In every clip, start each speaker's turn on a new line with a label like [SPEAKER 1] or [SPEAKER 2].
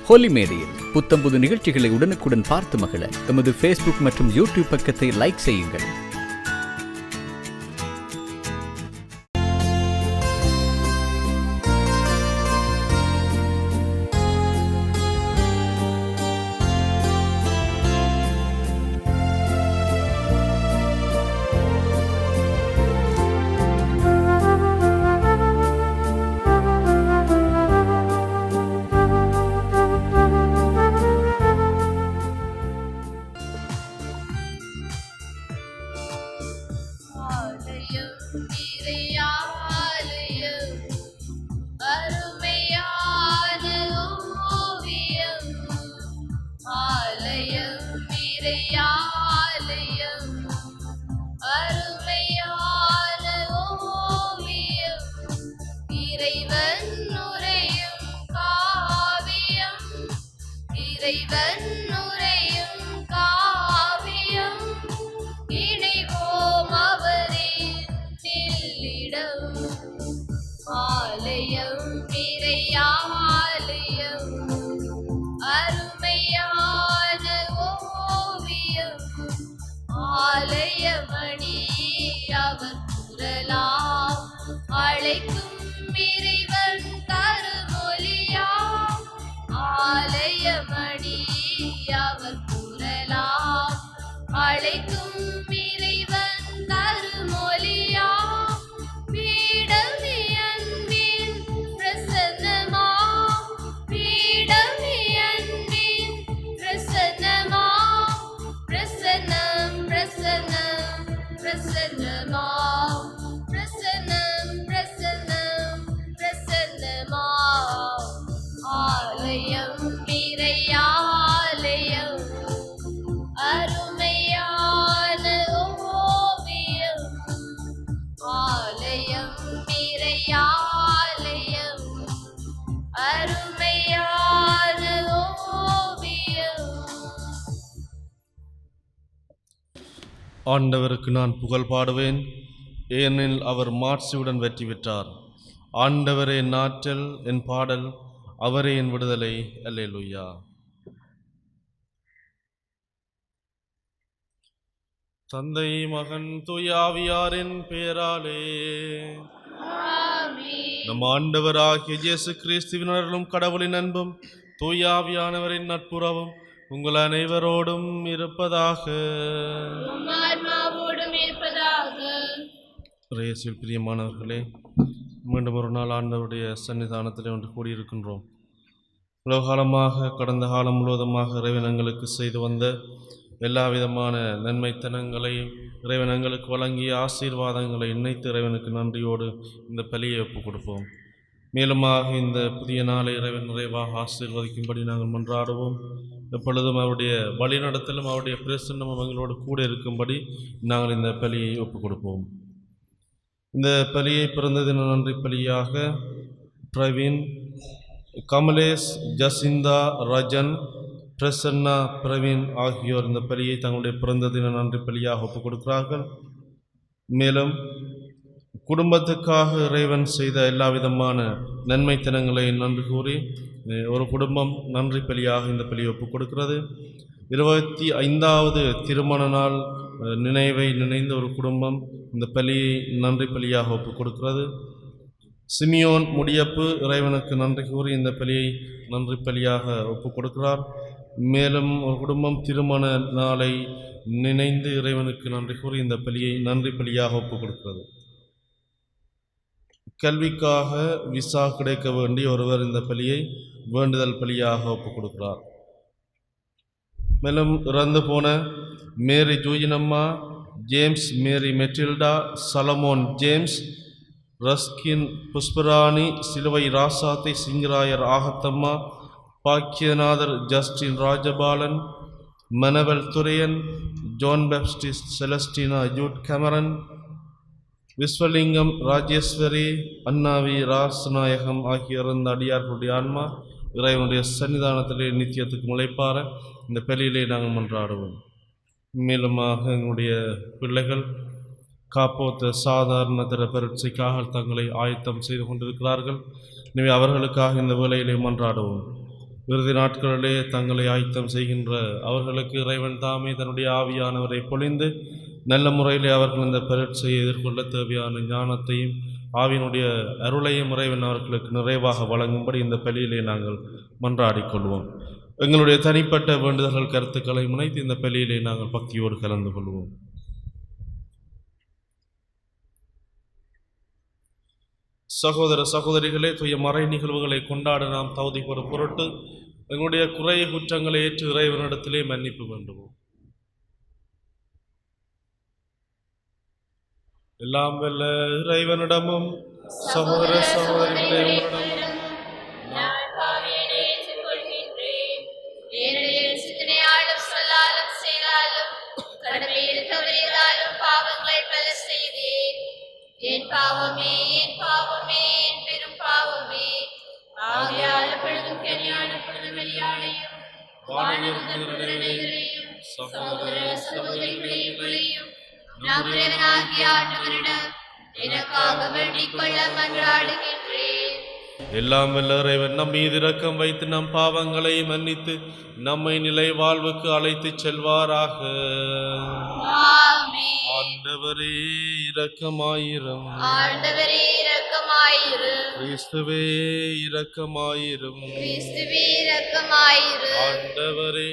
[SPEAKER 1] ஹோலி மேடையில் புத்தம்புது நிகழ்ச்சிகளை உடனுக்குடன் பார்த்து மகிழ எமது ஃபேஸ்புக் மற்றும் யூடியூப் பக்கத்தை லைக் செய்யுங்கள்.
[SPEAKER 2] ஆண்டவருக்கு நான் புகழ் பாடுவேன், ஏனெனில் அவர் மாட்சியுடன் வெற்றி பெற்றார். ஆண்டவரே என் ஆற்றல், என் பாடல், அவரே என் விடுதலை. அல்லேலூயா. தந்தை, மகன், தூய ஆவியாரின் பெயராலே நம் ஆண்டவராகிய இயேசு கிறிஸ்துவின் அருளும் கடவுளின் அன்பும் தூய ஆவியானவரின் நட்புறவும் உங்கள் அனைவரோடும் இருப்பதாக. இயேசுவில் பிரியமானவர்களே, மீண்டும் ஒரு நாள் ஆண்டவருடைய சன்னிதானத்தில் ஒன்று கூடியிருக்கின்றோம். உலகாலமாக கடந்த காலம் முழுவதுமாக இறைவனங்களுக்கு செய்து வந்த எல்லா விதமான நன்மைத்தனங்களையும் இறைவனங்களுக்கு வழங்கிய ஆசீர்வாதங்களை இணைத்து இறைவனுக்கு நன்றியோடு இந்த பலியை ஒப்புக் கொடுப்போம். மேலுமாக இந்த புதிய நாளை இறைவன் நிறைவாக ஆசீர்வதிக்கும்படி நாங்கள் மன்றாடுவோம். எப்பொழுதும் அவருடைய வழிநடத்தலும் அவருடைய பிரசன்னமும் எங்களோடு கூட இருக்கும்படி நாங்கள் இந்த பலியை ஒப்புக் கொடுப்போம். இந்த பலியை பிறந்த தின நன்றி பலியாக பிரவீன், கமலேஷ், ஜசிந்தா, ரஜன், பிரசன்னா, பிரவீன் ஆகியோர் இந்த பலியை தங்களுடைய பிறந்த தின நன்றி பலியாக ஒப்புக் கொடுக்கிறார்கள். மேலும் குடும்பத்துக்காக இறைவன் செய்த எல்லா விதமான நன்மைத்தனங்களை நன்றி கூறி ஒரு குடும்பம் நன்றி பலியாக இந்த பலியை ஒப்புக் கொடுக்கிறது. 25வது திருமண நாள் நினைவை நினைந்த ஒரு குடும்பம் இந்த பலியை நன்றி பலியாக ஒப்புக் கொடுக்கிறது. சிமியோன் முடியப்பு இறைவனுக்கு நன்றி கூறி இந்த பலியை நன்றி பலியாக ஒப்புக் கொடுக்கிறார். மேலும் ஒரு குடும்பம் திருமண நாளை நினைந்து இறைவனுக்கு நன்றி கூறி இந்த பலியை நன்றி பலியாக ஒப்புக் கொடுக்கிறது. கல்விக்காக விசா கிடைக்க வேண்டி ஒருவர் இந்த பலியை வேண்டுதல் பலியாக ஒப்புக் கொடுக்கிறார். மேலும் இறந்து போன மேரி ஜூயினம்மா, James Mary Matilda, Solomon James, Ruskin Pushparani, Siluvai ராசாத்தை சிங்கராயர் ஆகத்தம்மா, பாக்கியநாதர் ஜஸ்டின் ராஜபாலன், மனவல் Duraiyan, John Baptist Celestina Jude Cameron, Viswalingam Rajeswari, Annavi Rasanayagam ஆகிய இறந்த அடியார்களுடைய ஆன்மா இறைவனுடைய சன்னிதானத்திலே நித்தியத்துக்கு முளைப்பார இந்த பலியிலே நாங்கள் மன்றாடுவோம். மேலுமாக எங்களுடைய பிள்ளைகள் காப்போத்த சாதாரண தர பரீட்சைக்காக தங்களை ஆயத்தம் செய்து கொண்டிருக்கிறார்கள். எனவே அவர்களுக்காக இந்த வேளையிலே மன்றாடுவோம். இறுதி நாட்களிலே தங்களை ஆயத்தம் செய்கின்ற அவர்களுக்கு இறைவன் தாமே தன்னுடைய ஆவியானவரை பொழிந்து நல்ல முறையிலே அவர்கள் இந்த பரீட்சையை எதிர்கொள்ள தேவையான ஞானத்தையும் ஆவியினுடைய அருளையும் இறைவன் அவர்களுக்கு நிறைவாக வழங்கும்படி இந்த பலியிலே நாங்கள் மன்றாடிக்கொள்வோம். எங்களுடைய தனிப்பட்ட வேண்டுதல்கள் கருத்துக்களை முனைத்து இந்த பலியிலே நாங்கள் பக்தியோடு கலந்து கொள்வோம். சகோதர சகோதரிகளே, தூய மறை நிகழ்வுகளை கொண்டாட நாம் தகுதி பெறும் பொருட்டு எங்களுடைய குறை குற்றங்களை ஏற்று இறைவனிடத்திலே மன்னிப்பு வேண்டுவோம். எல்லாம் வல்ல இறைவனிடமும் சகோதர சகோதரிகளே உங்களிடமும்
[SPEAKER 3] என் பாவமே என் பாவமே என் பெரும் பாவமே ஆகையால் பொழுதும் கனியான பொழுதும் வெளியாடையும் சகோதர சகோதரிகளையும் நாம் இறைவனாகிய ஆண்டவரிடம் எனக்காக வேண்டிக் கொள்ள மன்றாடுகின்றேன்.
[SPEAKER 2] எல்லாம் வல்ல இறைவன் நம் மீது இரக்கம் வைத்து நம் பாவங்களை மன்னித்து நம்மை நிலை வாழ்வுக்கு அழைத்துச் செல்வாராக. ஆண்டவரே இரக்கமாயிரும்.
[SPEAKER 3] ஆண்டவரே இரக்கமாயிரும்.
[SPEAKER 2] கிறிஸ்துவே இரக்கமாயிரும்.
[SPEAKER 3] கிறிஸ்துவே இரக்கமாயிரும்.
[SPEAKER 2] ஆண்டவரே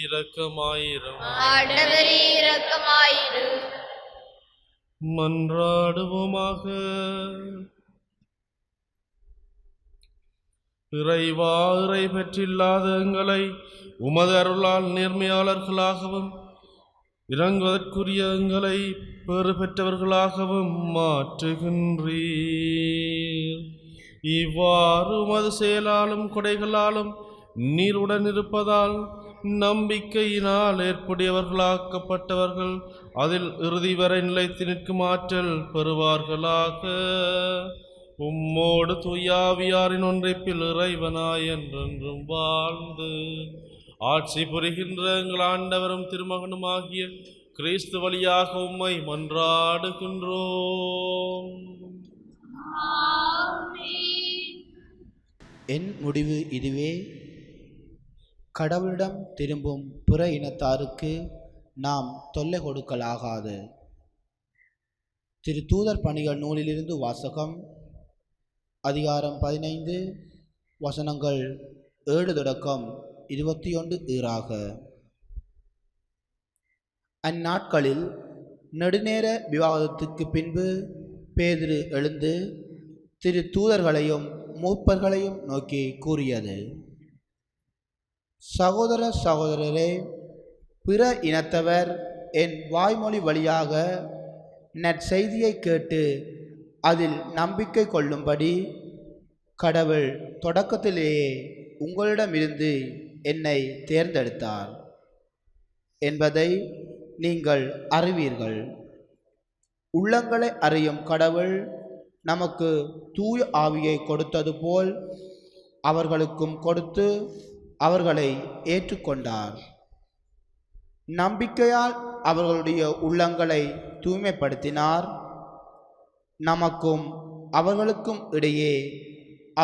[SPEAKER 2] இரக்கமாயிரும்.
[SPEAKER 3] ஆண்டவரே இரக்கமாயிரும்.
[SPEAKER 2] மன்றாடுவோமாக. இறைவா, இறை பற்றில்லாத எங்களை உமது அருளால் நேர்மையாளர்களாகவும் இறங்குவதற்குரிய எங்களை பெறு பெற்றவர்களாகவும் மாற்றுகின்றீர். இவ்வாறு உமது செயலாலும் கொடைகளாலும் நீருடன் இருப்பதால் நம்பிக்கையினால் ஏற்புடையவர்களாக்கப்பட்டவர்கள் அதில் இறுதி வரை நிலைத்து நிற்கும் ஆற்றல் பெறுவார்களாக. உம்மோடு தூயாவியாரின் ஒன்றைப்பில் இறைவனாய் என்றென்றும் வாழ்ந்து ஆட்சி புரிகின்ற எங்கள் ஆண்டவரும் திருமகனுமாகிய கிறிஸ்து வழியாக உம்மை மன்றாடுகின்றோம்.
[SPEAKER 4] என் முடிவு இதுவே: கடவுளிடம் திரும்பும் பிற இனத்தாருக்கு நாம் தொல்லை கொடுக்கலாகாது. திரு தூதர் பணிகள் நூலிலிருந்து வாசகம். அதிகாரம் 15 வசனங்கள் 7 தொடக்கம் 21 ஈறாக. அந்நாட்களில் நெடுநேர விவாதத்துக்கு பின்பு பேதுரு எழுந்து திரு தூதர்களையும் மூப்பர்களையும் நோக்கி கூறியது: சகோதர சகோதரரே, பிற இனத்தவர் என் வாய்மொழி வழியாக நற்செய்தியை கேட்டு அதில் நம்பிக்கை கொள்ளும்படி கடவுள் தொடக்கத்திலேயே உங்களிடமிருந்து என்னை தேர்ந்தெடுத்தார் என்பதை நீங்கள் அறிவீர்கள். உள்ளங்களை அறியும் கடவுள் நமக்கு தூய ஆவியை கொடுத்தது போல் அவர்களுக்கும் கொடுத்து அவர்களை ஏற்றுக்கொண்டார். நம்பிக்கையால் அவர்களுடைய உள்ளங்களை தூய்மைப்படுத்தினார். நமக்கும் அவர்களுக்கும் இடையே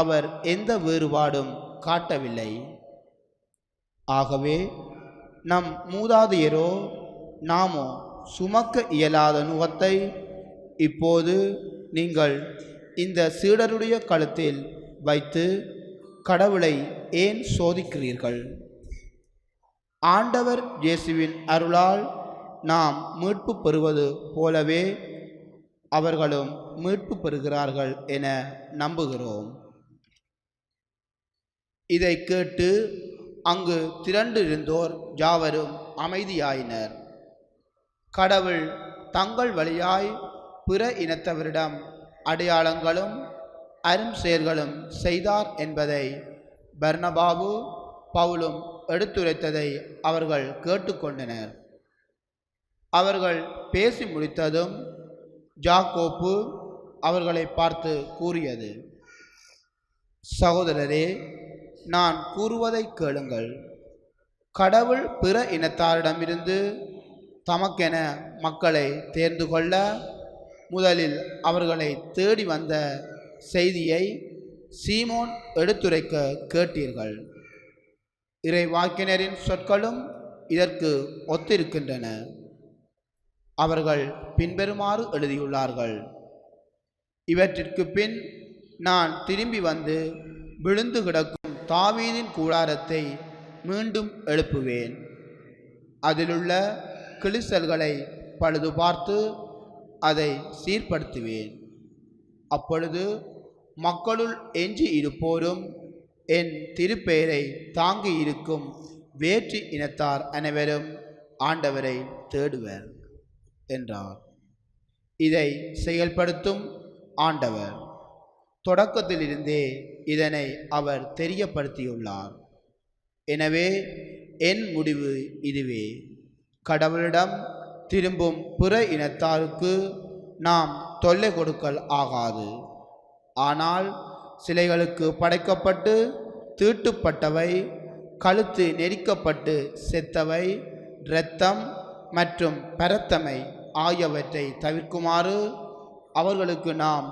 [SPEAKER 4] அவர் எந்த வேறுபாடும் காட்டவில்லை. ஆகவே நம் மூதாதையரோ நாமோ சுமக்க இயலாத நுகத்தை இப்போது நீங்கள் இந்த சீடருடைய கழுத்தில் வைத்து கடவுளை ஏன் சோதிக்கிறீர்கள்? ஆண்டவர் இயேசுவின் அருளால் நாம் மீட்பு பெறுவது போலவே அவர்களும் மீட்பு பெறுகிறார்கள் என நம்புகிறோம். இதை கேட்டு அங்கு திரண்டிருந்தோர் யாவரும் அமைதியாயினர். கடவுள் தங்கள் வழியாய் பிற இனத்தவரிடம் அடையாளங்களும் அரும் செயல்களும் செய்தார் என்பதை பர்னபாவு பவுலும் எடுத்துரைத்ததை அவர்கள் கேட்டுக்கொண்டனர். அவர்கள் பேசி முடித்ததும் யாக்கோப்பு அவர்களை பார்த்து கூறியது: சகோதரரே, நான் கூறுவதை கேளுங்கள். கடவுள் பிற இனத்தாரிடமிருந்து தமக்கென மக்களை தேர்ந்து கொள்ள முதலில் அவர்களை தேடி வந்த செய்தியை சீமோன் எடுத்துரைக்க கேட்டீர்கள். இறைவாக்கினரின் சொற்களும் இதற்கு ஒத்திருக்கின்றன. அவர்கள் பின்வருமாறு எழுதியுள்ளார்கள்: இவற்றிற்கு பின் நான் திரும்பி வந்து விழுந்து கிடக்கும் தாவீதின் கூடாரத்தை மீண்டும் எழுப்புவேன். அதிலுள்ள கிழிசல்களை பழுது பார்த்து அதை சீர்படுத்துவேன். அப்பொழுது மக்களுள் எஞ்சி இருப்போரும் என் திருப்பெயரை தாங்கி இருக்கும் வேற்று இனத்தார் அனைவரும் ஆண்டவரை தேடுவர் என்றார். இதை செயல்படுத்தும் ஆண்டவர் தொடக்கத்திலிருந்தே இதனை அவர் தெரியப்படுத்தியுள்ளார். எனவே என் முடிவு இதுவே: கடவுளிடம் திரும்பும் பிற இனத்தாருக்கு நாம் தொல்லை கொடுக்கல் ஆகாது. ஆனால் சிலைகளுக்கு படைக்கப்பட்டு தீட்டுப்பட்டவை, கழுத்து நெரிக்கப்பட்டு செத்தவை, இரத்தம் மற்றும் பரத்தமை ஆகியவற்றை தவிர்க்குமாறு அவர்களுக்கு நாம்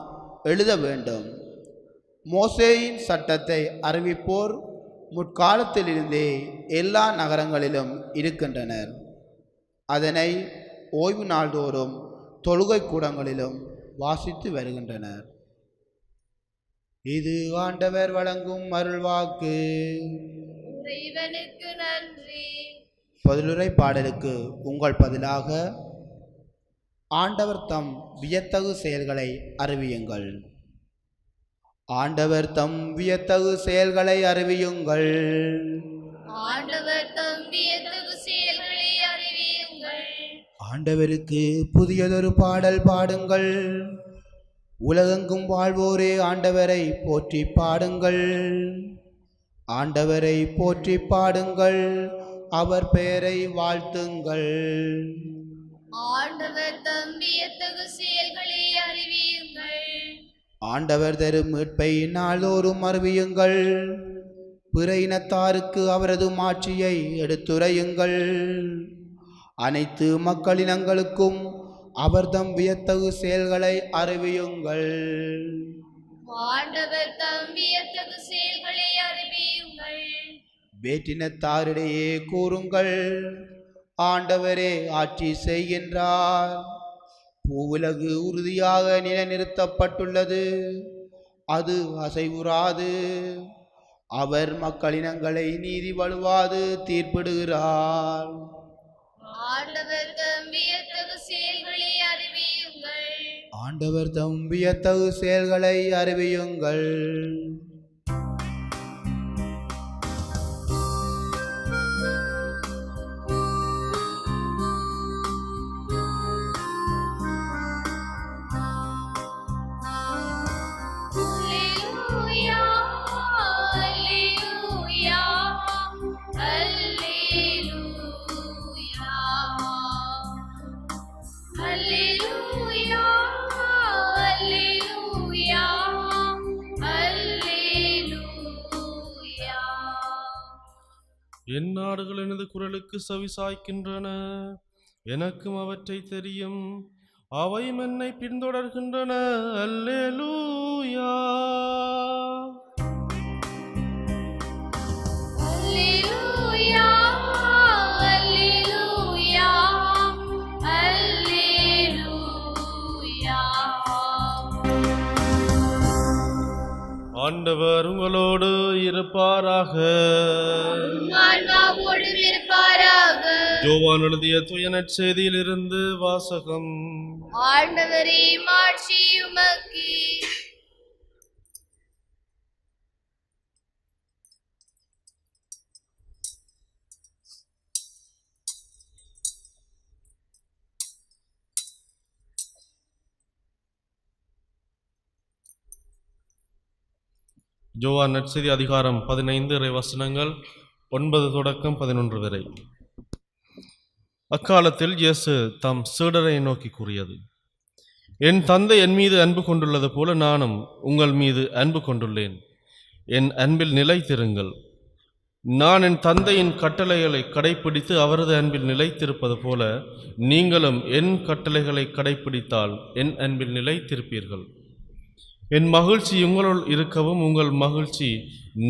[SPEAKER 4] எழுத வேண்டும். மோசேயின் சட்டத்தை அறிவிப்போர் முற்காலத்திலிருந்தே எல்லா நகரங்களிலும் இருக்கின்றனர். அதனை ஓய்வு நாள்தோறும் தொழுகை கூடங்களிலும் வாசித்து வருகின்றனர். இது ஆண்டவர் வழங்கும் அருள்வாக்கு.
[SPEAKER 3] இறைவனுக்கு நன்றி.
[SPEAKER 4] பதிலுரை பாடலுக்கு உங்கள் பதிலாக ஆண்டவர் தம் வியத்தகு செயல்களை அறிவியுங்கள். ஆண்டவர் தம் வியத்தகு செயல்களை அறிவியுங்கள்.
[SPEAKER 3] ஆண்டவர் தம் வியத்தகு செயல்களை அறிவியுங்கள்.
[SPEAKER 4] ஆண்டவருக்கு புதியதொரு பாடல் பாடுங்கள். உலகெங்கும் வாழ்வோரே ஆண்டவரை போற்றி பாடுங்கள். ஆண்டவரை போற்றி பாடுங்கள். அவர் பெயரை வாழ்த்துங்கள்.
[SPEAKER 3] ஆண்டவர் தம் வியத்தகு செயல்களை அறிவியுங்கள்.
[SPEAKER 4] ஆண்டவர் தரும் மீட்பை நாள்தோறும் அறிவியுங்கள். பிற இனத்தாருக்கு அவரது மாட்சியை எடுத்துரையுங்கள். அனைத்து மக்களினங்களுக்கும் அவர் தம் வியத்தகு செயல்களை அறிவியுங்கள்.
[SPEAKER 3] ஆண்டவர் தம் வியத்தகு செயல்களை அறிவியுங்கள்.
[SPEAKER 4] வேற்றினத்தாரிடையே கூறுங்கள், ஆண்டவரே ஆட்சி செய்கின்றார். பூவுலகு உறுதியாக நிலைநிறுத்தப்பட்டுள்ளது, அது அசைவுறாது. அவர் மக்களினங்களை நீதி வலுவாது தீர்ப்பிடுகிறார்.
[SPEAKER 3] ஆண்டவர் தம் வியத்தகு செயல்களை அறிவியுங்கள்.
[SPEAKER 4] ஆண்டவர் தம் வியத்தகு செயல்களை அறிவியுங்கள்.
[SPEAKER 2] என் நாடுகள் எனது குரலுக்கு செவி சாய்க்கின்றன, எனக்கும் அவற்றை தெரியும். அவை என்னை பின்தொடர்கின்றன. அல்லேலூயா.
[SPEAKER 3] அல்லேலூயா. அல்லேலூயா. அல்லேலூயா.
[SPEAKER 2] ஆண்டவர் உங்களோடு இருப்பாராக.
[SPEAKER 3] ஆன்மாவோடும் இருப்பாராக.
[SPEAKER 2] யோவான் எழுதிய தூய நற்செய்தியிலிருந்து வாசகம்.
[SPEAKER 3] ஆண்டவரே மாட்சி உமக்கு.
[SPEAKER 2] யோவான் நற்செய்தி அதிகாரம் 15 இறைவசனங்கள் 9 தொடக்கம் 11 வரை. அக்காலத்தில் இயேசு தம் சீடரை நோக்கி கூறியது: என் தந்தை என் மீது அன்பு கொண்டுள்ளது போல நானும் உங்கள் மீது அன்பு கொண்டுள்ளேன். என் அன்பில் நிலைத்திருங்கள். நான் என் தந்தையின் கட்டளைகளை கடைப்பிடித்து அவரது அன்பில் நிலைத்திருப்பது போல நீங்களும் என் கட்டளைகளை கடைப்பிடித்தால் என் அன்பில் நிலைத்திருப்பீர்கள். என் மகிழ்ச்சி உங்களுள் இருக்கவும் உங்கள் மகிழ்ச்சி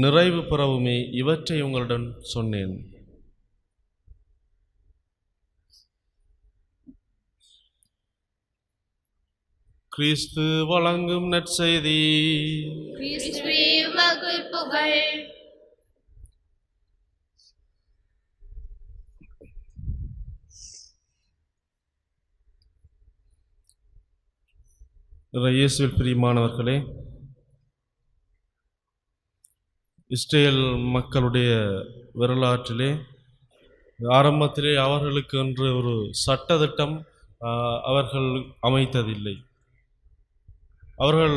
[SPEAKER 2] நிறைவு பெறவுமே இவற்றை உங்களுடன் சொன்னேன். கிறிஸ்து வழங்கும் நற்செய்தி.
[SPEAKER 3] கிறிஸ்துவே உமக்கு புகழ்.
[SPEAKER 2] இயேசுவில் பிரியமானவர்களே, இஸ்ரேல் மக்களுடைய வரலாற்றிலே ஆரம்பத்திலே அவர்களுக்கு என்று ஒரு சட்டத்திட்டம் அவர்கள் அமைத்ததில்லை. அவர்கள்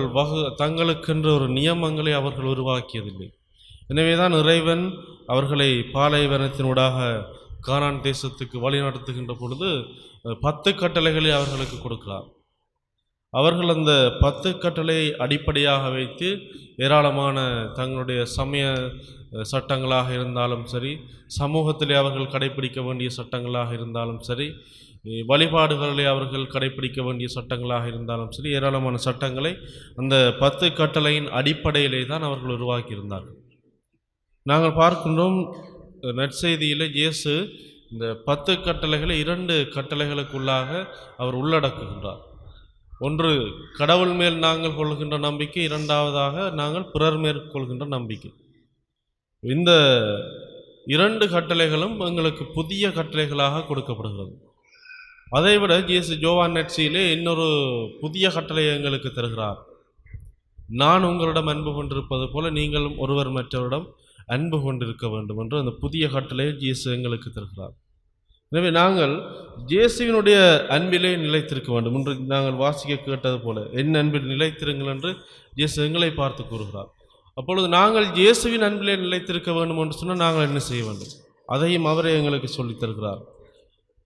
[SPEAKER 2] தங்களுக்கென்று ஒரு நியமங்களை அவர்கள் உருவாக்கியதில்லை. எனவேதான் இறைவன் அவர்களை பாலைவனத்தினூடாக கானான் தேசத்துக்கு வழிநடத்துகின்ற பொழுது 10 கட்டளைகளை அவர்களுக்கு கொடுக்கிறார். அவர்கள் அந்த 10 கட்டளையை அடிப்படையாக வைத்து ஏராளமான தங்களுடைய சமய சட்டங்களாக இருந்தாலும் சரி, சமூகத்திலே அவர்கள் கடைப்பிடிக்க வேண்டிய சட்டங்களாக இருந்தாலும் சரி, வழிபாடுகளை அவர்கள் கடைப்பிடிக்க வேண்டிய சட்டங்களாக இருந்தாலும் சரி, ஏராளமான சட்டங்களை அந்த 10 கட்டளையின் அடிப்படையிலே தான் அவர்கள் உருவாக்கியிருந்தார்கள். நாங்கள் பார்க்கின்றோம் நற்செய்தியில் இயேசு இந்த 10 கட்டளைகளை 2 கட்டளைகளுக்குள்ளாக அவர் உள்ளடக்குகின்றார். ஒன்று, கடவுள் மேல் நாங்கள் கொள்கின்ற நம்பிக்கை. இரண்டாவதாக நாங்கள் பிறர் மேற்கொள்கின்ற நம்பிக்கை. இந்த 2 கட்டளைகளும் எங்களுக்கு புதிய கட்டளைகளாக கொடுக்கப்படுகிறது. அதைவிட இயேசு யோவான் நற்செய்தியிலே இன்னொரு புதிய கட்டளையை எங்களுக்கு தருகிறார். நான் உங்களிடம் அன்பு கொண்டிருப்பது போல நீங்களும் ஒருவர் மற்றவரிடம் அன்பு கொண்டிருக்க வேண்டும் என்று அந்த புதிய கட்டளையை இயேசு எங்களுக்கு தருகிறார். எனவே நாங்கள் இயேசுவினுடைய அன்பிலே நிலைத்திருக்க வேண்டும். இன்று நாங்கள் வாசிக்க கேட்டது போல என் அன்பில் நிலைத்திருங்கள் என்று இயேசு எங்களை பார்த்து கூறுகிறார். அப்பொழுது நாங்கள் இயேசுவின் அன்பிலே நிலைத்திருக்க வேண்டும் என்று சொன்னால் நாங்கள் என்ன செய்ய வேண்டும்? அதையும் அவரே எங்களுக்கு சொல்லித் தருகிறார்.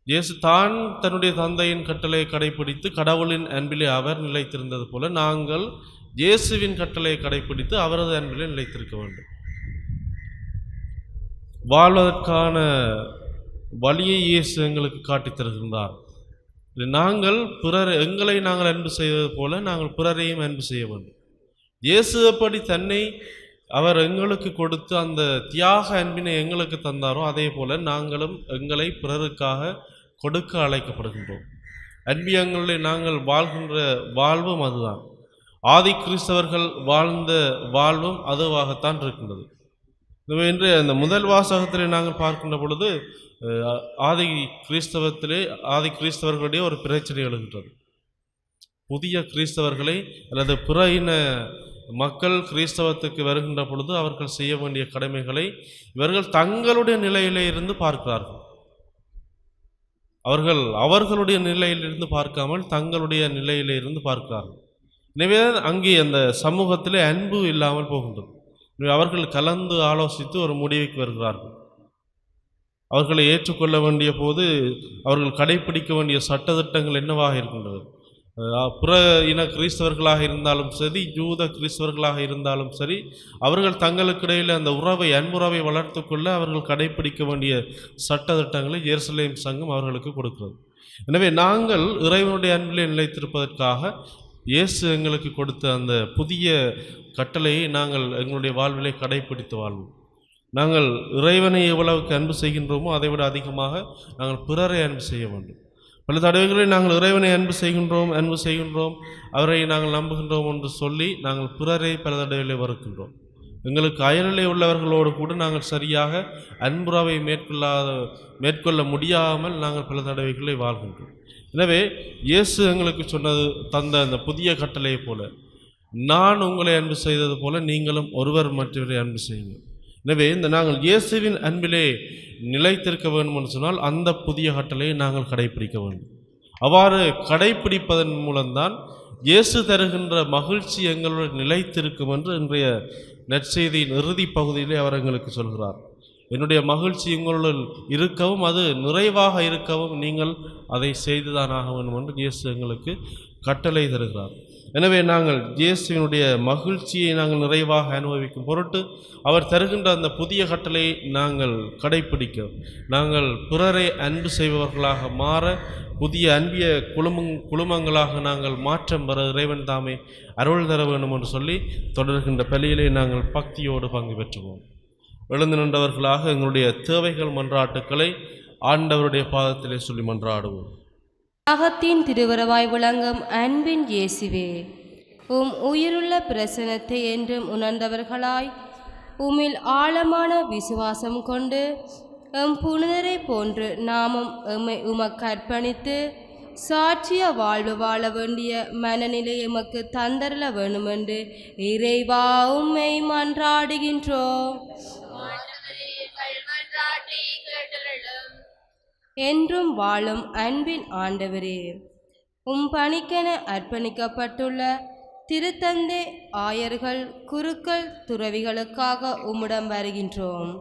[SPEAKER 2] இயேசு தான் தன்னுடைய தந்தையின் கட்டளையை கடைப்பிடித்து கடவுளின் அன்பிலே அவர் நிலைத்திருந்தது போல நாங்கள் இயேசுவின் கட்டளையை கடைப்பிடித்து அவரது அன்பிலே நிலைத்திருக்க வேண்டும். வாழ்வதற்கான வழியை இயேசு எங்களுக்கு காட்டித் தருகின்றார். நாங்கள் எங்களை நாங்கள் அன்பு செய்வது போல நாங்கள் பிறரையும் அன்பு செய்ய வேண்டும். இயேசு எப்படி தன்னை அவர் எங்களுக்கு கொடுத்து அந்த தியாக அன்பினை எங்களுக்கு தந்தாரோ அதே போல நாங்களும் எங்களை பிறருக்காக கொடுக்க அழைக்கப்படுகின்றோம். அன்பியங்களில் நாங்கள் வாழ்கின்ற வாழ்வும் அதுதான். ஆதி கிறிஸ்தவர்கள் வாழ்ந்த வாழ்வும் அதுவாகத்தான் இருக்கின்றது. இன்று அந்த முதல் வாசகத்திலே நாங்கள் பார்க்கின்ற பொழுது ஆதி கிறிஸ்தவர்களுடைய ஒரு பிரச்சனை எழுகின்றது. புதிய கிறிஸ்தவர்களை அல்லது பிற இன மக்கள் கிறிஸ்தவத்துக்கு வருகின்ற பொழுது அவர்கள் செய்ய வேண்டிய கடமைகளை இவர்கள் தங்களுடைய நிலையிலே இருந்து பார்க்கிறார்கள். அவர்களுடைய நிலையிலிருந்து பார்க்காமல் தங்களுடைய நிலையிலே இருந்து பார்க்கிறார்கள். எனவே அங்கே அந்த சமூகத்திலே அன்பு இல்லாமல் போகின்றது. அவர்கள் கலந்து ஆலோசித்து ஒரு முடிவுக்கு வருகிறார்கள். அவர்களை ஏற்றுக்கொள்ள வேண்டிய போது அவர்கள் கடைப்பிடிக்க வேண்டிய சட்டத்திட்டங்கள் என்னவாக இருக்கின்றது? புற இன கிறிஸ்தவர்களாக இருந்தாலும் சரி, யூத கிறிஸ்தவர்களாக இருந்தாலும் சரி, அவர்கள் தங்களுக்கிடையில் அந்த அன்புறவை வளர்த்து கொள்ள அவர்கள் கடைப்பிடிக்க வேண்டிய சட்டத்திட்டங்களை எருசலேம் சங்கம் அவர்களுக்கு கொடுக்கிறது. எனவே நாங்கள் இறைவனுடைய அன்பிலே நிலைத்திருப்பதற்காக இயேசு எங்களுக்கு கொடுத்த அந்த புதிய கட்டளையை நாங்கள் எங்களுடைய வாழ்விலே கடைப்பிடித்து வாழ்வோம். நாங்கள் இறைவனை எவ்வளவுக்கு அன்பு செய்கின்றோமோ அதைவிட அதிகமாக நாங்கள் பிறரை அன்பு செய்ய வேண்டும். பல தடவைகளில் நாங்கள் இறைவனை அன்பு செய்கின்றோம், அவரை நாங்கள் நம்புகின்றோம் என்று சொல்லி நாங்கள் பிறரை பல தடவைகளை வருகின்றோம். எங்களுக்கு அயலிலே உள்ளவர்களோடு கூட நாங்கள் சரியாக அன்புறவை மேற்கொள்ள முடியாமல் நாங்கள் பல தடவைகளை வாழ்கின்றோம். எனவே இயேசு எங்களுக்கு தந்த அந்த புதிய கட்டளையை போல, நான் உங்களை அன்பு செய்தது போல நீங்களும் ஒருவர் மற்றவரை அன்பு செய்யுங்கள். எனவே நாங்கள் இயேசுவின் அன்பிலே நிலைத்திருக்க வேண்டும் என்று சொன்னால் அந்த புதிய கட்டளையை நாங்கள் கடைப்பிடிக்க வேண்டும். அவ்வாறு கடைப்பிடிப்பதன் மூலம்தான் இயேசு தருகின்ற மகிழ்ச்சி எங்களுடன் நிலைத்திருக்கும் என்று இன்றைய நற்செய்தியின் இறுதி பகுதியிலே அவர் எங்களுக்கு சொல்கிறார். என்னுடைய மகிழ்ச்சி உங்களுடன் இருக்கவும் அது நிறைவாக இருக்கவும் நீங்கள் அதை செய்துதான் ஆக வேண்டும் என்று இயேசு எங்களுக்கு கட்டளை தருகிறார். எனவே நாங்கள் இயேசுவினுடைய மகிழ்ச்சியை நாங்கள் நிறைவாக அனுபவிக்கும் பொருட்டு அவர் தருகின்ற அந்த புதிய கட்டளை நாங்கள் கடைப்பிடிக்க, நாங்கள் பிறரை அன்பு செய்பவர்களாக மாற, புதிய அன்பிய குழுமங்களாக நாங்கள் மாற்றம் பெற இறைவன் தாமே அருள் தர வேண்டும் என்று சொல்லி தொடர்கின்ற பலியிலே நாங்கள் பக்தியோடு பங்கு பெற்றுவோம். எழுந்து நின்றவர்களாக எங்களுடைய தேவைகள் மன்றாட்டுக்களை ஆண்டவருடைய பாதத்திலே சொல்லி மன்றாடுவோம்.
[SPEAKER 5] அகத்தின் திருவரவாய் விளங்கும் அன்பின் இயேசுவே, உம் உயிருள்ள பிரசனத்தை என்றும் உணர்ந்தவர்களாய் உம்மில் ஆழமான விசுவாசம் கொண்டு எம் புனிதரை போன்று நாமும் எம்மை உமக்கு அர்ப்பணித்து சாட்சிய வாழ்வு வாழ வேண்டிய மனநிலை எமக்கு தந்தரல வேண்டுமென்று இறைவா உம்மை மன்றாடுகின்றோம். என்றும் வாழும் அன்பின் ஆண்டவரே, உம் பணிக்கென அர்ப்பணிக்கப்பட்டுள்ள திருத்தந்தை ஆயர்கள் குருக்கள் துறவிகளுக்காக உம்மிடம் வருகின்றோம்.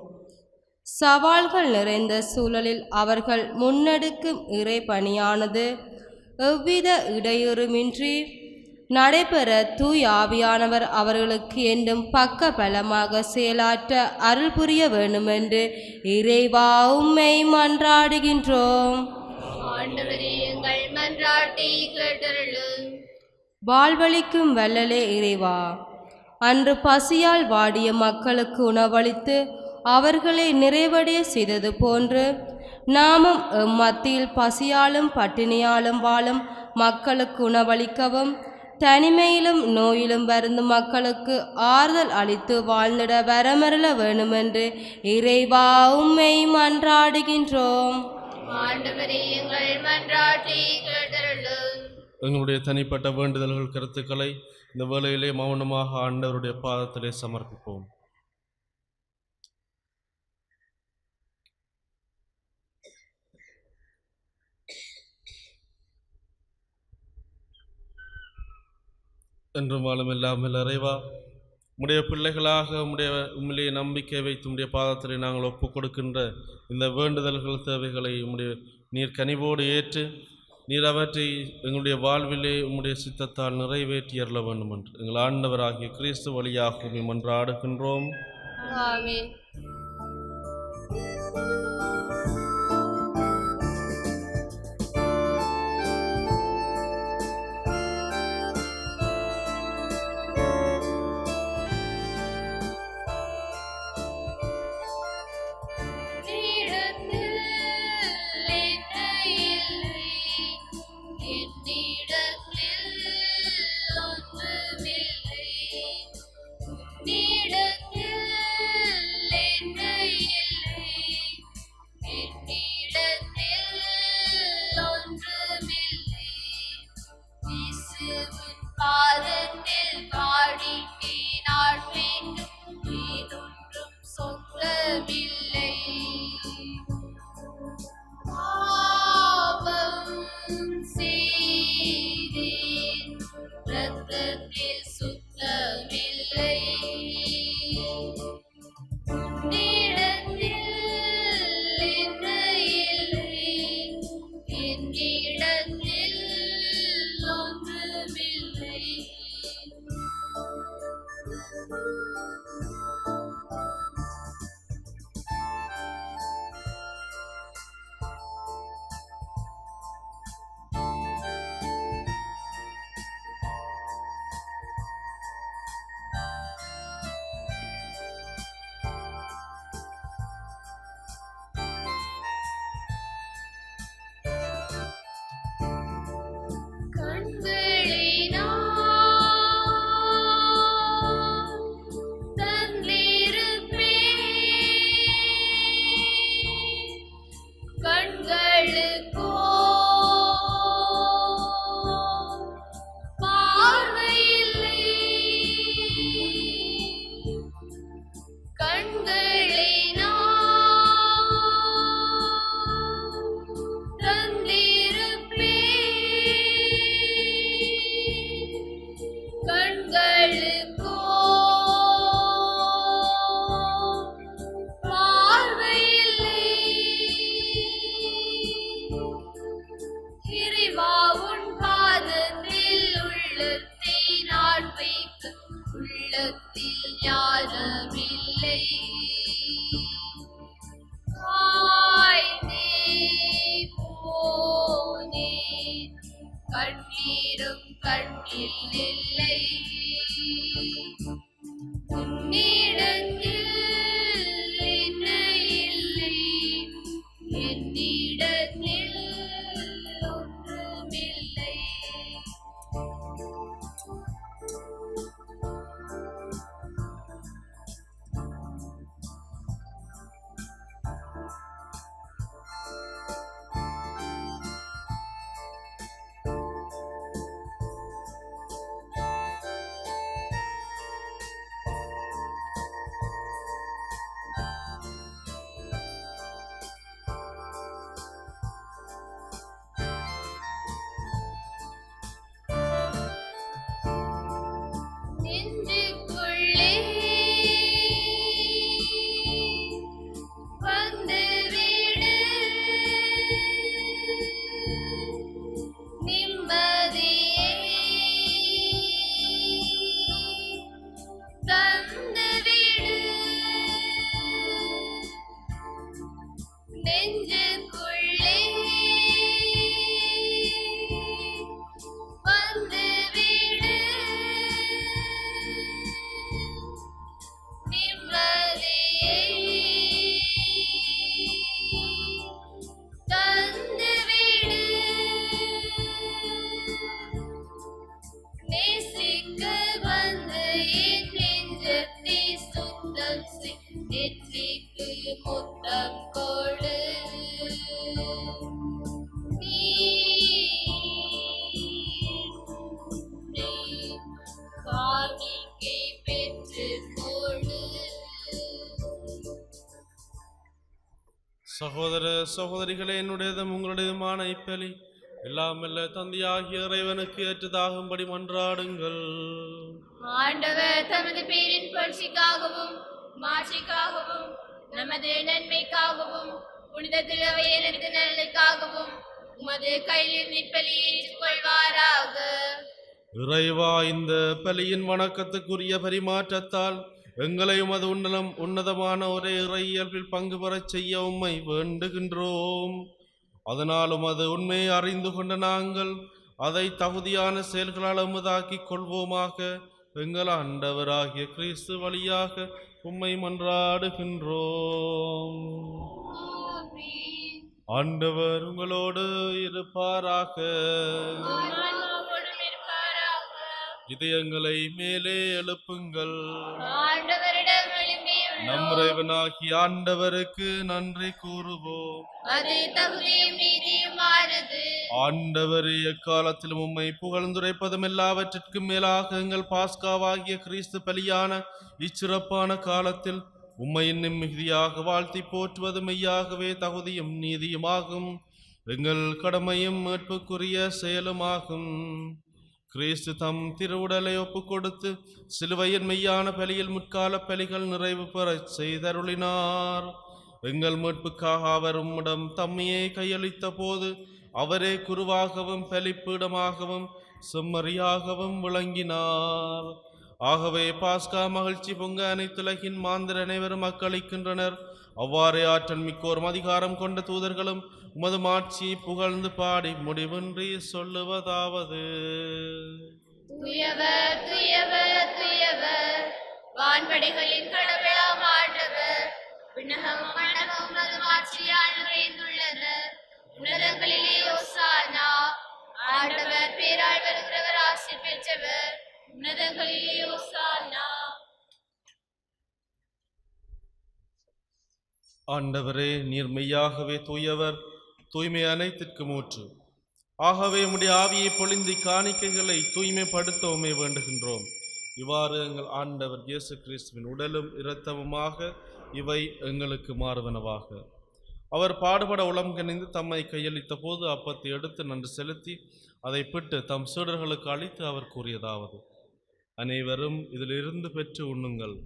[SPEAKER 5] சவால்கள் நிறைந்த சூழலில் அவர்கள் முன்னெடுக்கும் இறை பணியானது எவ்வித இடையூறுமின்றி நடைபெற தூய் ஆவியானவர் அவர்களுக்கு என்றும் பக்க பலமாக செயலாற்ற அருள் புரிய வேண்டுமென்று இறைவா உம்மை மன்றாடுகின்றோம். வாழ்வளிக்கும் வல்லலே இறைவா, அன்று பசியால் வாடிய மக்களுக்கு உணவளித்து அவர்களை நிறைவடைய செய்தது போன்று நாமும் மத்தியில் பசியாலும் பட்டினியாலும் வாழும் மக்களுக்கு உணவளிக்கவும் தனிமையிலும் நோயிலும் வருந்தும் மக்களுக்கு ஆறுதல் அளித்து வாழ்ந்திட வரமருள வேண்டுமென்று இறைவா உம்மை மன்றாடுகின்றோம்.
[SPEAKER 2] எங்களுடைய தனிப்பட்ட வேண்டுதல்கள் கருத்துக்களை இந்த வேளையிலே மௌனமாக ஆண்டவருடைய பாதத்திலே சமர்ப்பிப்போம். என்றும் வாழும் இல்லாமல் இறைவா, உம்முடைய பிள்ளைகளாக உம்மிலே நம்பிக்கை வைத்து உம்முடைய பாதத்திலே நாங்கள் ஒப்புக் கொடுக்கின்ற இந்த வேண்டுதல்கள் தேவைகளை நீர் கனிவோடு ஏற்று நீர் அவற்றை எங்களுடைய வாழ்விலே உம்முடைய சித்தத்தால் நிறைவேற்றி அருள வேண்டும் என்று எங்கள் ஆண்டவராகிய கிறிஸ்து வழியாக உம்மை மன்றாடுகின்றோம்.
[SPEAKER 5] ஆமென்.
[SPEAKER 3] நீடத்தில் என்ன இல்லை நெற்றிக்கு முத்தம் கொடு. காணிக்கை பெற்று கொடு.
[SPEAKER 2] சகோதர சகோதரிகளே, என்னுடையதும் உங்களுடையதுமான இப்பலி எல்லாம் வல்ல தந்தையாகிய இறைவனுக்கு ஏற்றதாகும்படி மன்றாடுங்கள்.
[SPEAKER 3] ஆண்டவர் தமது பேரின் புகழ்ச்சிக்காகவும் மாட்சிக்காகவும் நமது நன்மைக்காகவும் புனித திருவையின் நலனுக்காகவும் உமது கையில் நிற்பலி ஏற்றுக்கொள்வாராக.
[SPEAKER 2] இறைவா, இந்த பலியின் வணக்கத்துக்குரிய பரிமாற்றத்தால் எங்களை உமது உன்னதமான ஒரே இறை இயல்பில் பங்கு பெறச் செய்ய உம்மை வேண்டுகின்றோம். அதனால் உமது உண்மையை அறிந்து கொண்ட நாங்கள் அதை தகுதியான செயல்களால் உமதாக்கிக் கொள்வோமாக. எங்கள் ஆண்டவராகிய கிறிஸ்து வழியாக உம்மை மன்றாடுகின்றோம். ஆண்டவர் உங்களோடு இருப்பாராக. இதயங்களை மேலே எழுப்புங்கள். நம் இறைவனாகிய ஆண்டவருக்கு நன்றி கூறுவோம்.
[SPEAKER 3] அது தகுதியும் நீதியுமானது.
[SPEAKER 2] ஆண்டவரே, எக்காலத்திலும் உம்மை புகழ்ந்துரைப்பதும் எல்லாவற்றிற்கும் மேலாக எங்கள் பாஸ்காவாகிய கிறிஸ்து பலியான இச்சிறப்பான காலத்தில் உம்மை இன்னும் மிகுதியாக வாழ்த்தி போற்றுவது மெய்யாகவே தகுதியும் நீதியுமாகும். எங்கள் கடமையும் மீட்புக்குரிய செயலுமாகும். கிறிஸ்து தம் திருவுடலை ஒப்புக் கொடுத்து சிலுவையின் மெய்யான பலியில் முற்கால பலிகள் நிறைவு பெறச் செய்தருளினார். எங்கள் மீட்புக்காக அவர் உம்மிடம் தம்மையே கையளித்த போது அவரே குருவாகவும் பலிப்பீடமாகவும் செம்மறியாகவும் விளங்கினார். ஆகவே பாஸ்கா மகிழ்ச்சி பொங்க அனைத்துலகின் மாந்தர் அனைவரும் அக்களிக்கின்றனர். அவ்வாறே ஆற்றல் மிக்கோரும் அதிகாரம் கொண்ட தூதர்களும் உமது மாட்சியை புகழ்ந்து பாடி முடிவின்றி சொல்லுவதாவது:
[SPEAKER 3] தூயவர், தூயவர், தூயவர், வான்படைகளின் கடவுளாம் ஆண்டவர். விண்ணகமும் மண்ணகமும் அது மாட்சியால் நிறைந்துள்ளது. உன்னதங்களிலே ஓசானா. ஆண்டவர் பேரால் வருகிறவர் ஆசி பெற்றவர். உன்னதங்களிலே ஓசானா.
[SPEAKER 2] ஆண்டவரே, நீர் மெய்யாகவே தூயவர், தூய்மை அனைத்திற்கும் ஊற்று. ஆகவே உம்முடைய ஆவியை பொழிந்து காணிக்கைகளை தூய்மைப்படுத்தவுமே வேண்டுகின்றோம். இவ்வாறு எங்கள் ஆண்டவர் இயேசு கிறிஸ்துவின் உடலும் இரத்தமுமாக இவை எங்களுக்கு மாறுவனவாக. அவர் பாடுபட உளம் கனிந்து தம்மை கையளித்த போது அப்பத்தை எடுத்து நன்றி செலுத்தி அதை பிட்டு தம் சீடர்களுக்கு அளித்து அவர் கூறியதாவது: அனைவரும் இதிலிருந்து பெற்று உண்ணுங்கள்,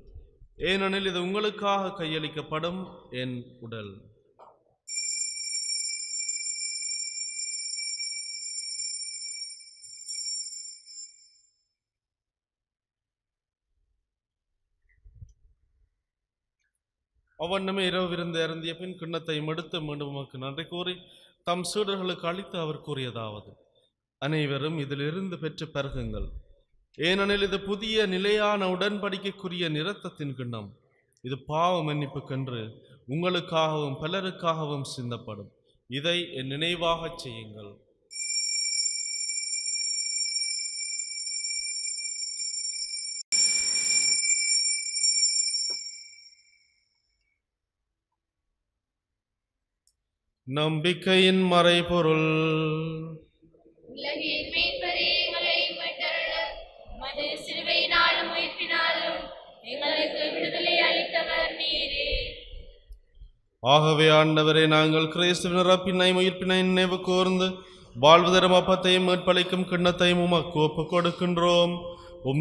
[SPEAKER 2] ஏனெனில் இது உங்களுக்காக கையளிக்கப்படும் என் உடல். அவ்வண்ணமே இரவு விருந்து அருந்திய பின் கிண்ணத்தை எடுத்து மீண்டும் உமக்கு நன்றி கூறி தம் சீடர்களுக்கு அளித்து அவர் கூறியதாவது: அனைவரும் இதிலிருந்து பெற்று பருகுங்கள், ஏனெனில் இது புதிய நிலையான உடன்படிக்கைக்குரிய இரத்தத்தின் கிண்ணம். இது பாவ மன்னிப்புக்கென்று உங்களுக்காகவும் பலருக்காகவும் சிந்தப்படும். இதை என் நினைவாகச் செய்யுங்கள். நம்பிக்கையின் மறைபொருள்.
[SPEAKER 3] உலகின் மீட்பரே, எங்களை மீட்டருளும். உமது சிலுவையினாலும் உயிர்ப்பினாலும் எங்களுக்கு விடுதலை அளித்தவர் நீரே.
[SPEAKER 2] ஆகவே ஆண்டவரே, நாங்கள் கிறிஸ்துவின் இறப்பினை உயிர்ப்பினை நினைவு கூர்ந்து வாழ்வு தரும் அப்பத்தையும் மீட்பளிக்கும் கிண்ணத்தையும் உமக்கு ஒப்புக் கொடுக்கின்றோம்.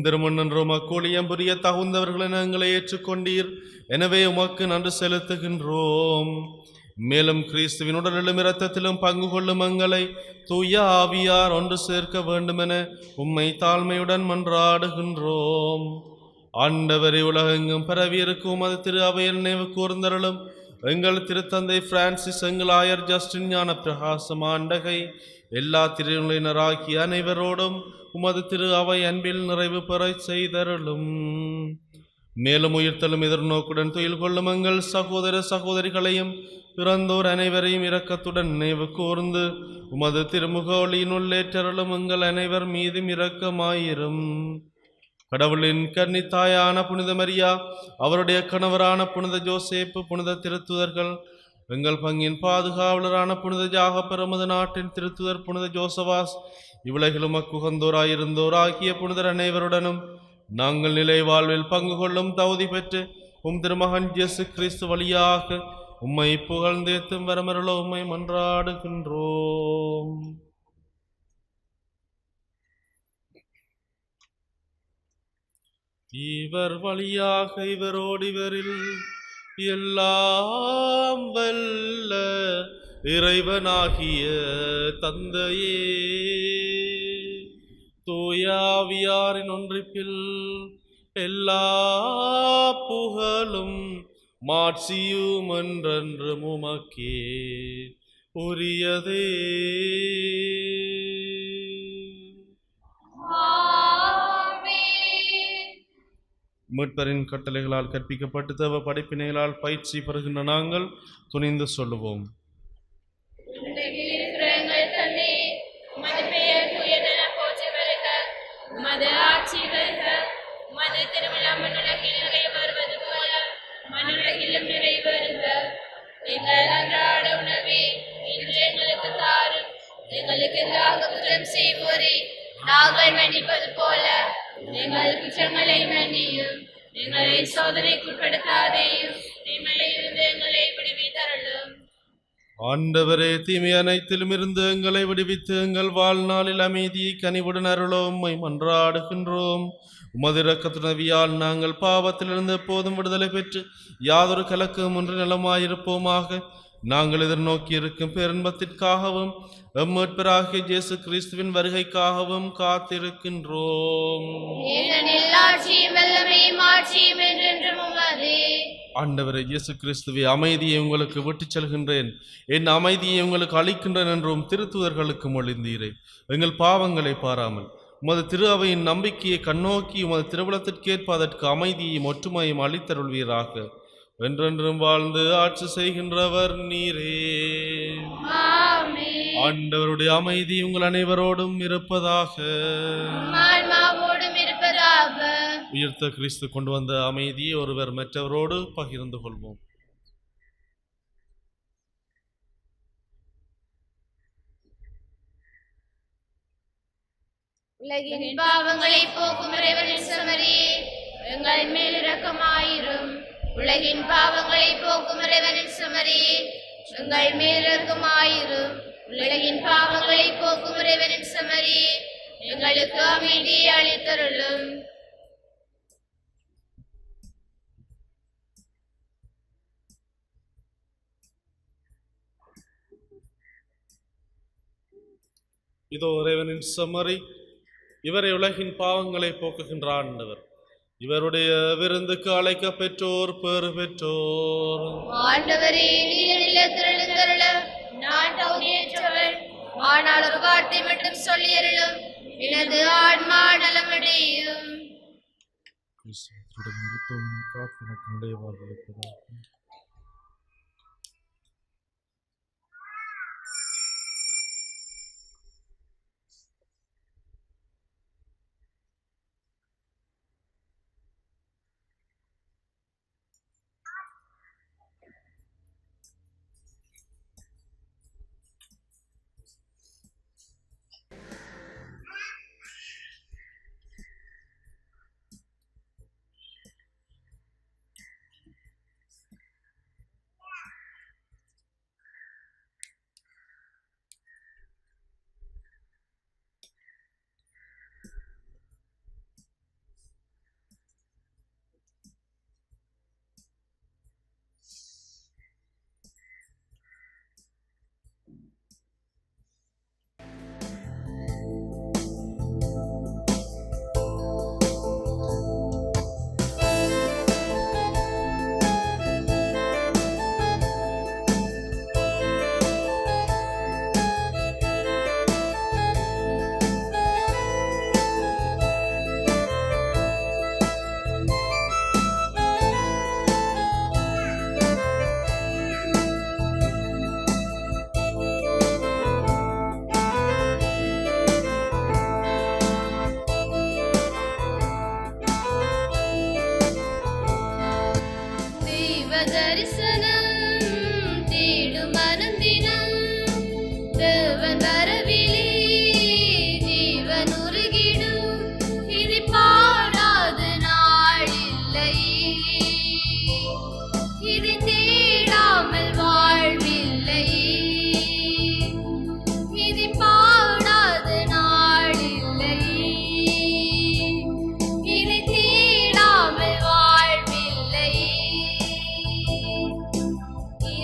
[SPEAKER 2] திருமணன்றோம் அக்கூலியம் புரிய தகுந்தவர்களை நாங்களை ஏற்றுக்கொண்டீர். எனவே உமக்கு நன்றி செலுத்துகின்றோம். மேலும் கிறிஸ்துவின் உடலிலும் இரத்தத்திலும் பங்கு கொள்ளும் எங்களை தூய ஆவியார் ஒன்று சேர்க்க வேண்டுமென உம்மை தாழ்மையுடன் மன்றாடுகின்றோம். ஆண்டவரை உலகெங்கும் பரவியிருக்கும் உமது திரு அவையில் நினைவு கூர்ந்தருளும். எங்கள் திருத்தந்தை பிரான்சிஸ், எங்கள் ஆயர் ஜஸ்டின், ஞான பிரகாசம் ஆண்டகை, எல்லா திருநிலையினராகிய அனைவரோடும் உமது திரு அவை அன்பில் நிறைவு பெறச் செய்தருளும். மேலும் உயிர்த்தலும் எதிர்நோக்குடன் துயில் கொள்ளும் எங்கள் சகோதர சகோதரிகளையும் பிறந்தோர் அனைவரையும் இரக்கத்துடன் நினைவு கூர்ந்து உமது திருமுக ஒளியினுள்ளேற்றருளும். எங்கள் அனைவர் மீதும் இரக்கமாயிரும். கடவுளின் கன்னித்தாயான புனித மரியா, அவருடைய கணவரான புனித ஜோசேப்பு, புனித திருத்துதர்கள், எங்கள் பங்கின் பாதுகாவலரான புனித ஜாகப்பர், எமது நாட்டின் திருத்துதர் புனித ஜோசவாஸ், இவ்வுலகிலும் அக்குகந்தோராயிருந்தோர் ஆகிய புனிதர் அனைவருடனும் நாங்கள் நிலை வாழ்வில் பங்கு கொள்ளும் தகுதி பெற்று திருமகன் இயேசு கிறிஸ்து வழியாக உம்மை புகழ்ந்தேத்தும் வரமருள உம்மை மன்றாடுகின்றோம். இவர் வழியாக இவரோடு இவரில் எல்லாம் வல்ல இறைவனாகிய தந்தையே, தூயாவியாரின் ஒன்றிப்பில் எல்லா புகழும் மாட்சியும் என்றென்றும் உமக்கே உரியதே. மீட்பரின் கட்டளைகளால் கற்பிக்கப்பட்டு தேவ படைப்பினைகளால் பயிற்சி பெறுகின்ற நாங்கள் துணிந்து சொல்லுவோம்.
[SPEAKER 3] எங்கள் அன்றாட உணவை இன்று எங்களுக்கு தாரும். எங்களுக்கு எதிராக குற்றம் செய்வோரை நாங்கள் மன்னிப்பது போல எங்கள் குற்றங்களை மன்னியும். எங்களை சோதனைக்குட்படுத்தாதேயும், தீமையிலிருந்து எங்களை விடுவித்தருளும்.
[SPEAKER 2] ஆண்டவரே, தீமை அனைத்திலும் இருந்து எங்களை விடுவித்து எங்கள் வாழ்நாளில் அமைதியை கனிவுடன் அருளோம் உம்மை மன்றாடுகின்றோம். உமது இரக்கத்துணவியால் நாங்கள் பாவத்திலிருந்து எப்போதும் விடுதலை பெற்று யாதொரு கலக்கம் ஒன்று நலமாயிருப்போமாக. நாங்கள் எதிர்நோக்கி இருக்கும் பேரின்பத்திற்காகவும் எம்மீட்பராகிய இயேசு கிறிஸ்துவின் வருகைக்காகவும் காத்திருக்கின்றோம். ஆண்டவரே இயேசு கிறிஸ்துவே, அமைதியை உங்களுக்கு விட்டுச் செல்கின்றேன், என் அமைதியை உங்களுக்கு அளிக்கின்றேன் என்றும் திருத்துதர்களுக்கு மொழிந்தீரே. எங்கள் பாவங்களை பாராமல் உமது திரு அவையின் நம்பிக்கையை கண்ணோக்கி உமது திருவுளத்திற்கேற்ப அதற்கு அமைதியையும் ஒற்றுமையும் அளித்தருள்வீராக. என்றென்றும் வாழ்ந்து ஆட்சி செய்கின்றவர் நீரே. ஆண்டவருடைய அமைதி உங்கள் அனைவரோடும் இருப்பதாக. உயிர்த்த கிறிஸ்து கொண்டு வந்த அமைதியை ஒருவர் மற்றவரோடு பகிர்ந்து கொள்வோம்.
[SPEAKER 3] உலகின் பாவங்களை போக்கும் இறைவனின் செம்மறியே, எங்கள் மேல் இரக்கமாயிரும். உலகின் பாவங்களை போக்கும் இறைவனின் செம்மறியே, எங்கள் மேல் இரக்கமாயிரும். உலகின் பாவங்களை போக்கும் இறைவனின் செம்மறியே, எங்களுக்கு அமைதியை அளித்தருளும்.
[SPEAKER 2] இதோ இறைவனின் செம்மறி, இவரை உலகின் பாவங்களை போக்குகின்ற ஆண்டவர். இவருடைய விருந்துக்கு அழைக்க பெற்றோர் பேறு பெற்றோர்.
[SPEAKER 3] ஆண்டவரே, நீர் இல்லத்திருந்தருள நான் தகுதியற்றவன். ஆனால் ஒரு வார்த்தை மட்டும் சொல்லியருளும், எனது ஆன்மா நலமடையும்.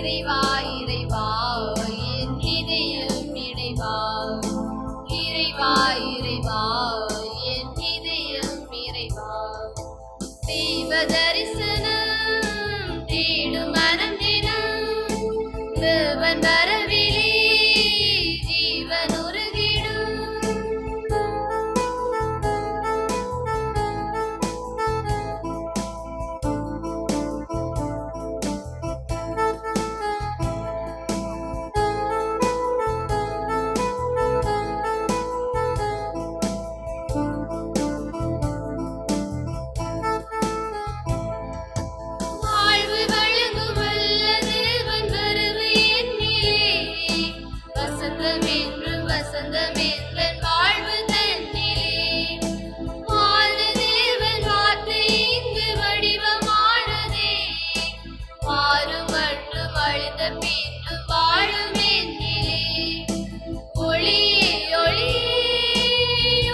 [SPEAKER 3] இறைவா இறைவா என் இதயம் இறைவா இறைவா இறைவா என் இதயம் இறைவா தெய்வ தரிசனம் தேடும் மனம் தினம் தேவன் வரவிலே ஜீவன் உருகிடும் வாழ்வு வழங்கும் வல்ல தேவன் வரவு என்னிலே வசந்தம் என்றும் வசந்தம் என்றன் வாழ்வு தன்னிலே வாழ்ந்த தேவன் வார்த்தை இங்கு வடிவமானதே மாறும் மட்டும் அழிந்த பின்னும் வாழும் என்னிலே ஒளியே ஒளியே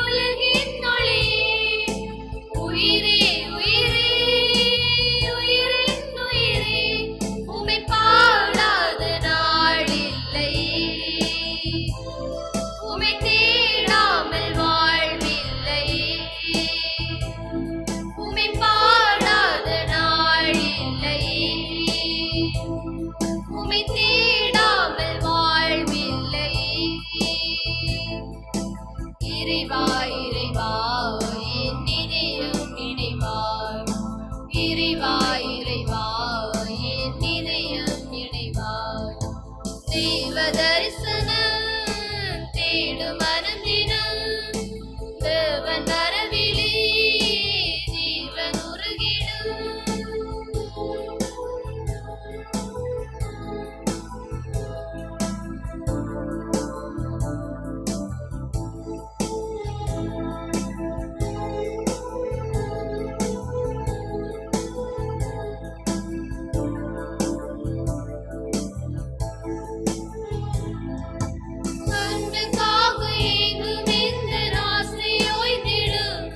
[SPEAKER 3] உலகின் ஒளியே உயிரே உயிரே உயிரின் உயிரே உம்மை பாடாத நாள் இல்லையே உம்மை தேடாமல் வாழ்வில்லையே உம்மை பாடாத நாள் இல்லையே உம்மை தேடாமல் வாழ்வில்லையே இறைவா இறைவா என் இதயம் இணைவா இறைவா இறைவா என் இதயம் இணைவா தெய்வ தரிசனம் தேடும் மனம் தினம் தேவன் வரவிலே ஜீவன் உருகிடும் அன்புக்காக ஏங்கும் இந்த ஆசை ஓய்ந்திடும்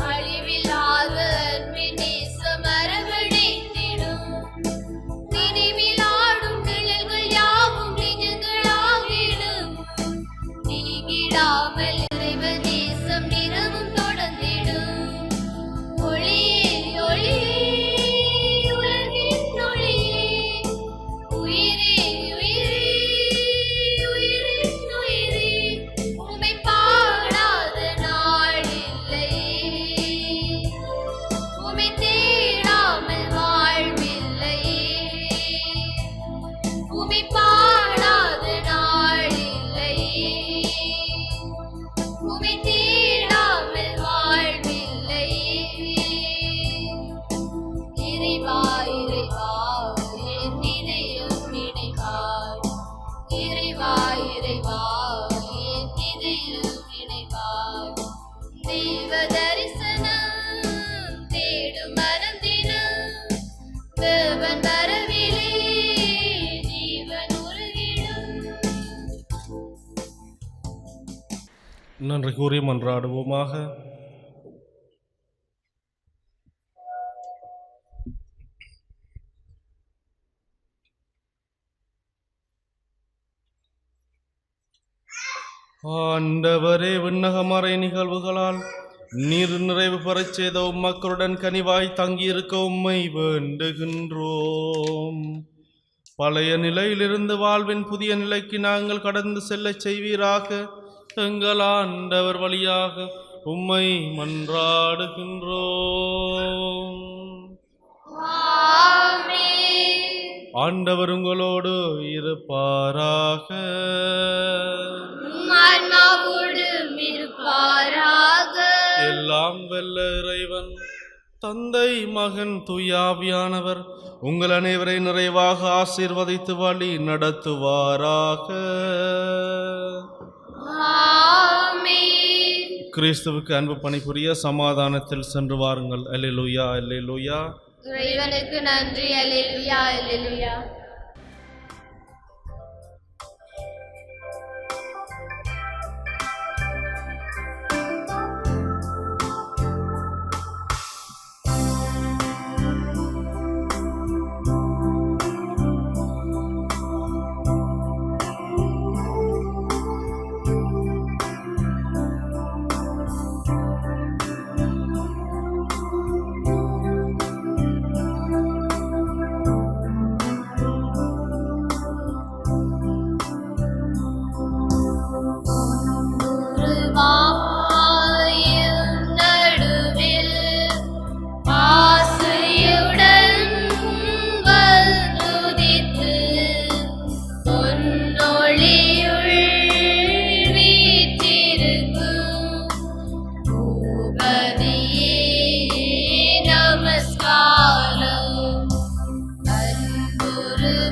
[SPEAKER 3] அழிவில்லாத அன்பின் நேசம் அரவணைத்திடும் நினைவில் ஆடும் நிழல்கள் யாவும் நிஜங்களாகிடும் நீங்கிடாமல் இறைவன் நேசம் நிறமும் தொடர்ந்திடும் ஒளியே ஒளியே உலகின் ஒளியே உயிரே உயிரே உயிரின் உயிரே உம்மை பாடாத நாள் இல்லையே உம்மை தேடாமல் வாழ்வில்லையே உம்மை பாடாத நாள் இல்லையே உம்மை தேடாமல் வாழ்வில்லையே இறைவா இறைவா என் இதயம் இணைவாய் இறைவா இறைவா என் இதயம் இணைவாய் தெய்வ தரிசனம் தேடும் மனம் தினம் தேவன் வரவிலே ஜீவன் உருகிடும்
[SPEAKER 2] நன்றி கூறி மன்றாடுவோமாக. ஆண்டவரே, விண்ணகமறை நிகழ்வுகளால் நீர் நிறைவு பெறச் செய்த உம்மக்களுடன் கனிவாய் தங்கியிருக்க உம்மை வேண்டுகின்றோம். பழைய நிலையிலிருந்து வாழ்வின் புதிய நிலைக்கு நாங்கள் கடந்து செல்லச் செய்வீராக. எங்கள் ஆண்டவர் வழியாக உம்மை மன்றாடுகின்றோம். ஆண்டவர் உங்களோடு இருப்பாராக.
[SPEAKER 3] ஆன்மாவோடும் இருப்பாராக.
[SPEAKER 2] எல்லாம் வல்ல இறைவன் தந்தை மகன் தூயாவியானவர் உங்கள் அனைவரை நிறைவாக ஆசீர்வதித்து வழி நடத்துவாராக.
[SPEAKER 3] ஆமென்.
[SPEAKER 2] கிறிஸ்துவுக்கு அன்பு பணிபுரிய சமாதானத்தில் சென்று வாருங்கள். அல்லேலூயா அல்லேலூயா.
[SPEAKER 3] இறைவனுக்கு நன்றி. அல்லேலூயா அல்லேலூயா.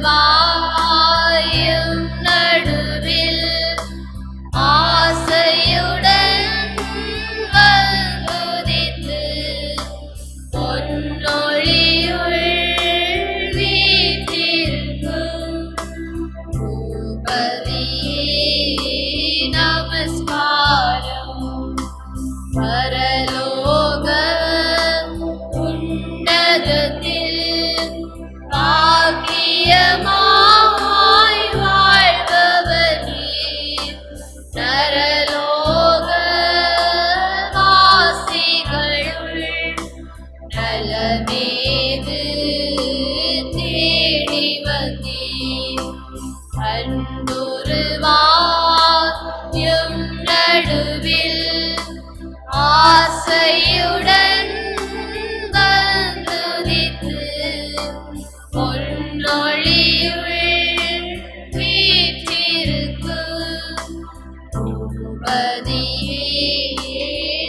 [SPEAKER 3] வாயும் நடுவில் ஆசையுடன் வந்துதித்து பொன்னொழியுள் வீற்றிருக்கும் பூபதியே நமஸ்காரம். பரலோக உன்னதத்தில் பாக்கியமாய் வாழ்பவர் நீர். நரலோக வாசிகளுள் நலமேது தேடி வந்தீர். அன்புருவாயும் நடுவில் ஆசையுடன் வந்துதித்து பொன்னொழியுள் வீற்றிருக்கும் பூபதியே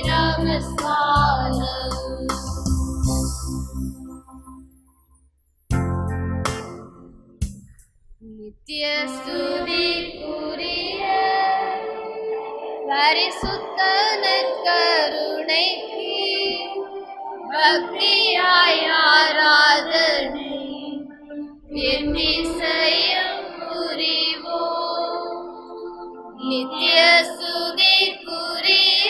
[SPEAKER 3] நமஸ்காரம். நித்திய ஸ்துதிக்குரிய பரிசுத்த நற்கருணைக்கு பக்தியாய் ஆராதனை எத்திசையும் புரிவோம். நித்திய ஸ்துதிக்குரிய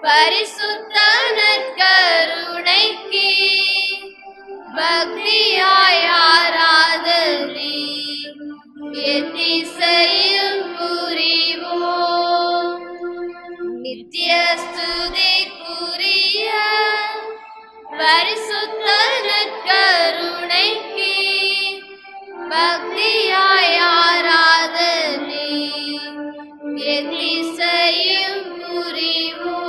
[SPEAKER 3] பரிசுத்த நற்கருணைக்கு பக்தியாய் ஆராதனை எத்திசையும் புரிவோம். நித்திய ஸ்துதிக்குரிய பரிசுத்த நற்கருணைக்கு பக்தியாய் ஆராதனை எத்திசையும் புரிவோம்.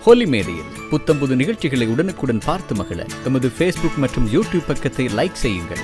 [SPEAKER 1] ஹோலி மேடையில் புத்தம்புது நிகழ்ச்சிகளை உடனுக்குடன் பார்த்து மகிழ எமது ஃபேஸ்புக் மற்றும் யூடியூப் பக்கத்தை லைக் செய்யுங்கள்.